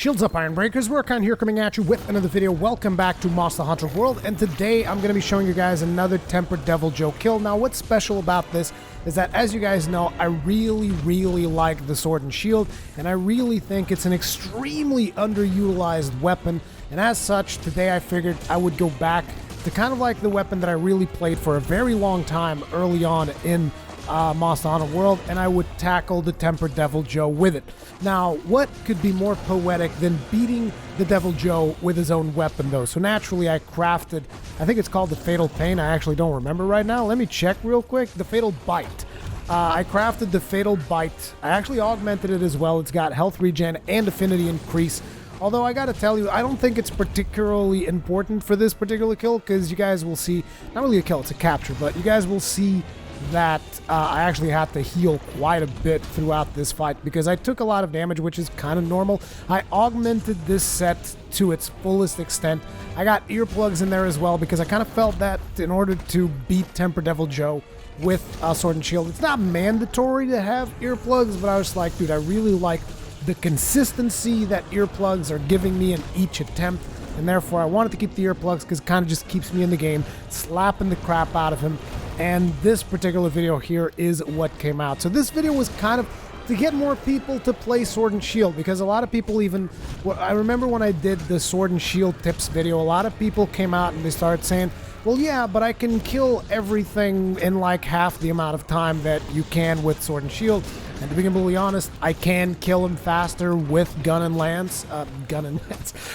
Shields up, Ironbreakers. Rurikhan here coming at you with another video. Welcome back to Monster Hunter World, and today I'm going to be showing you guys another Tempered Deviljho kill. Now, what's special about this is that, as you guys know, I really like the sword and shield, and I really think it's an extremely underutilized weapon, and as such, today I figured I would go back to kind of like the weapon that I really played for a very long time early on in Monster Hunter World, and I would tackle the Tempered Deviljho with it. Now, what could be more poetic than beating the Deviljho with his own weapon, though? So naturally, I crafted, I think it's called the Fatal Pain. I actually don't remember right now. Let me check real quick. The Fatal Bite. I crafted the Fatal Bite. I actually augmented it as well. It's got health regen and affinity increase. Although I gotta tell you, I don't think it's particularly important for this particular kill, because you guys will see, not really a kill, it's a capture, but you guys will see that I actually had to heal quite a bit throughout this fight because I took a lot of damage, which is kind of normal. I augmented this set to its fullest extent. I got earplugs in there as well because I kind of felt that in order to beat Tempered Deviljho with Sword and Shield, it's not mandatory to have earplugs, but I was like, dude, I really like the consistency that earplugs are giving me in each attempt, and therefore I wanted to keep the earplugs because it kind of just keeps me in the game, slapping the crap out of him. And this particular video here is what came out. So this video was kind of to get more people to play Sword and Shield, because a lot of people even, I remember when I did the Sword and Shield tips video, a lot of people came out and they started saying, well, yeah, but I can kill everything in like half the amount of time that you can with Sword and Shield. And to be completely honest, I can kill him faster with gun and lance,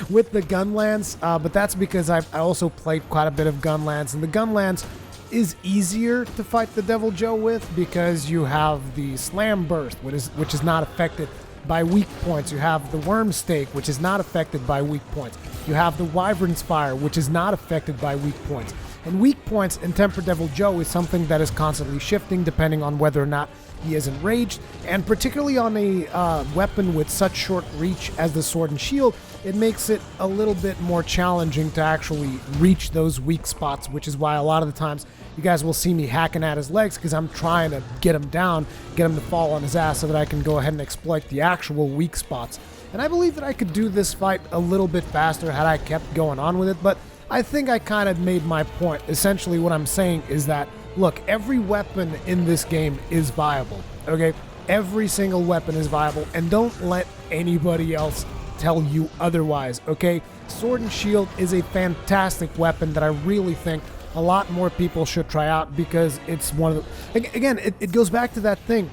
with the gun lance, but that's because I also played quite a bit of gun lance, and the gun lance is easier to fight the Deviljho with because you have the Slam Burst, which is not affected by weak points. You have the Worm Stake, which is not affected by weak points. You have the Wyvern's Fire, which is not affected by weak points. And weak points in Tempered Deviljho is something that is constantly shifting depending on whether or not he is enraged, and particularly on a weapon with such short reach as the Sword and Shield, it makes it a little bit more challenging to actually reach those weak spots, which is why a lot of the times you guys will see me hacking at his legs because I'm trying to get him down, get him to fall on his ass so that I can go ahead and exploit the actual weak spots. And I believe that I could do this fight a little bit faster had I kept going on with it, but I think I kind of made my point. Essentially what I'm saying is that, look, every weapon in this game is viable, okay? Every single weapon is viable, and don't let anybody else tell you otherwise, okay? Sword and Shield is a fantastic weapon that I really think a lot more people should try out because it's one of the... Again, it goes back to that thing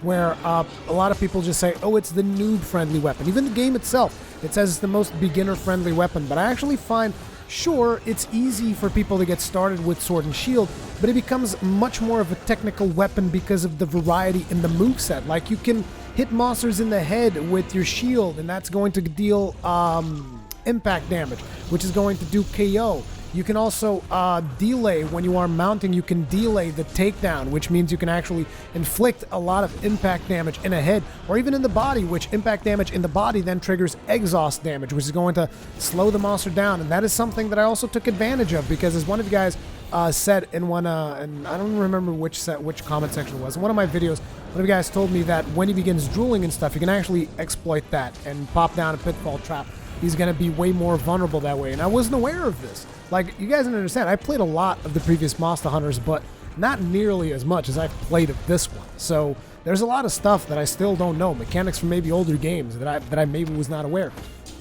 where a lot of people just say, oh, it's the noob-friendly weapon. Even the game itself, it says it's the most beginner-friendly weapon, but I actually find, sure, it's easy for people to get started with Sword and Shield, but it becomes much more of a technical weapon because of the variety in the moveset. Like, you can hit monsters in the head with your shield, and that's going to deal impact damage, which is going to do KO. You can also delay when you are mounting. You can delay the takedown, which means you can actually inflict a lot of impact damage in a head or even in the body, which impact damage in the body then triggers exhaust damage, which is going to slow the monster down. And that is something that I also took advantage of because, as one of you guys said in one, and I don't remember which comment section it was, in one of my videos, one of you guys told me that when he begins drooling and stuff, you can actually exploit that and pop down a pitfall trap. He's going to be way more vulnerable that way. And I wasn't aware of this. Like, you guys don't understand, I played a lot of the previous Monster Hunters, but not nearly as much as I've played of this one. So there's a lot of stuff that I still don't know, mechanics from maybe older games that I maybe was not aware.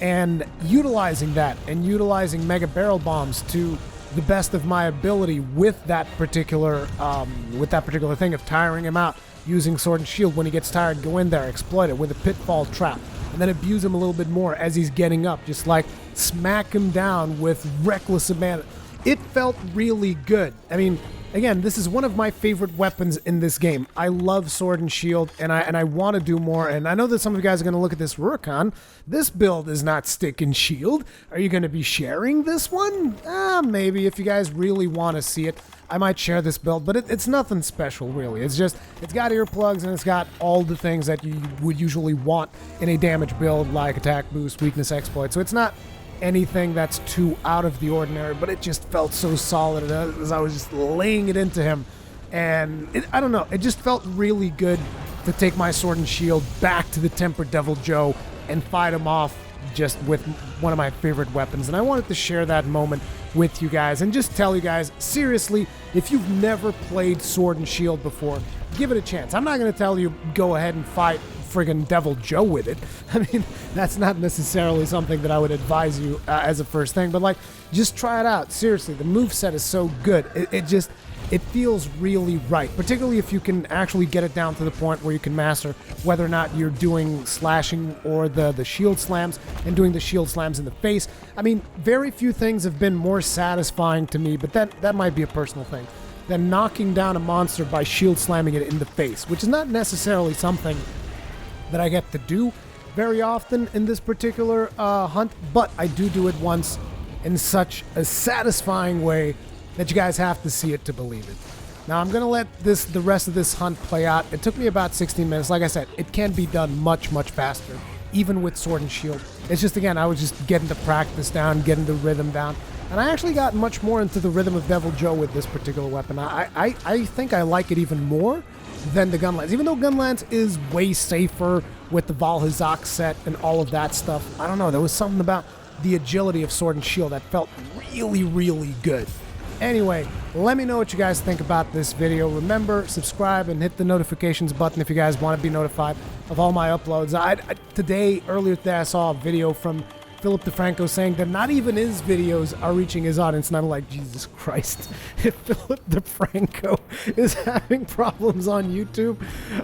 And utilizing that and utilizing Mega Barrel Bombs to the best of my ability with that particular thing of tiring him out, using Sword and Shield. When he gets tired, go in there, exploit it with a pitfall trap, and then abuse him a little bit more as he's getting up, just like smack him down with reckless abandon. It felt really good. I mean, again, this is one of my favorite weapons in this game. I love Sword and Shield, and I want to do more. And I know that some of you guys are going to look at this, Rurikhan. This build is not stick and shield. Are you going to be sharing this one? Maybe. If you guys really want to see it, I might share this build, but it's nothing special, really. It's just, it's got earplugs, and it's got all the things that you would usually want in a damage build, like attack boost, weakness, exploit. So it's not anything that's too out of the ordinary, but it just felt so solid as I was just laying it into him. And I don't know, it just felt really good to take my Sword and Shield back to the Tempered Deviljho and fight him off just with one of my favorite weapons, and I wanted to share that moment with you guys and just tell you guys, seriously, if you've never played Sword and Shield before, give it a chance. I'm not going to tell you go ahead and fight friggin' Deviljho with it. I mean, that's not necessarily something that I would advise you as a first thing, but like, just try it out. Seriously, the moveset is so good. It feels really right, particularly if you can actually get it down to the point where you can master whether or not you're doing slashing or the shield slams and doing the shield slams in the face. I mean, very few things have been more satisfying to me, but that might be a personal thing, than knocking down a monster by shield slamming it in the face, which is not necessarily something that I get to do very often in this particular hunt, but I do it once in such a satisfying way that you guys have to see it to believe it. Now, I'm going to let the rest of this hunt play out. It took me about 16 minutes. Like I said, it can be done much, much faster, even with Sword and Shield. It's just, again, I was just getting the practice down, getting the rhythm down. And I actually got much more into the rhythm of Deviljho with this particular weapon. I think I like it even more than the Gunlance. Even though Gunlance is way safer with the Valhazak set and all of that stuff, I don't know, there was something about the agility of Sword and Shield that felt really, really good. Anyway, let me know what you guys think about this video. Remember, subscribe and hit the notifications button if you guys want to be notified of all my uploads. Earlier today, I saw a video from Philip DeFranco saying that not even his videos are reaching his audience, and I'm like, Jesus Christ, if Philip DeFranco is having problems on YouTube,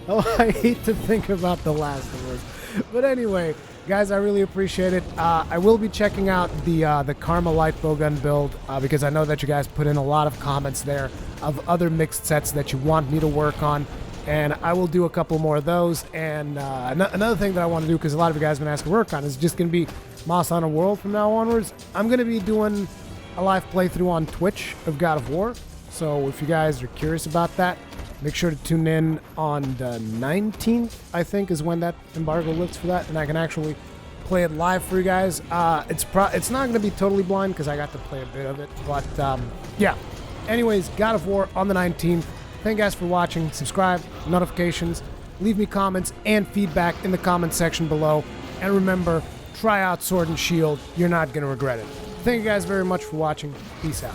oh, I hate to think about The Last of Us. But anyway, guys, I really appreciate it. I will be checking out the Karma light bowgun build because I know that you guys put in a lot of comments there of other mixed sets that you want me to work on, and I will do a couple more of those. And another thing that I want to do, because a lot of you guys have been asking to work on, is just going to be Monster Hunter World from now onwards. I'm going to be doing a live playthrough on Twitch of God of War, so if you guys are curious about that, make sure to tune in on the 19th, I think, is when that embargo lifts for that, and I can actually play it live for you guys. It's not going to be totally blind because I got to play a bit of it, but yeah. Anyways, God of War on the 19th. Thank you guys for watching. Subscribe, notifications, leave me comments and feedback in the comment section below. And remember, try out Sword and Shield. You're not going to regret it. Thank you guys very much for watching. Peace out.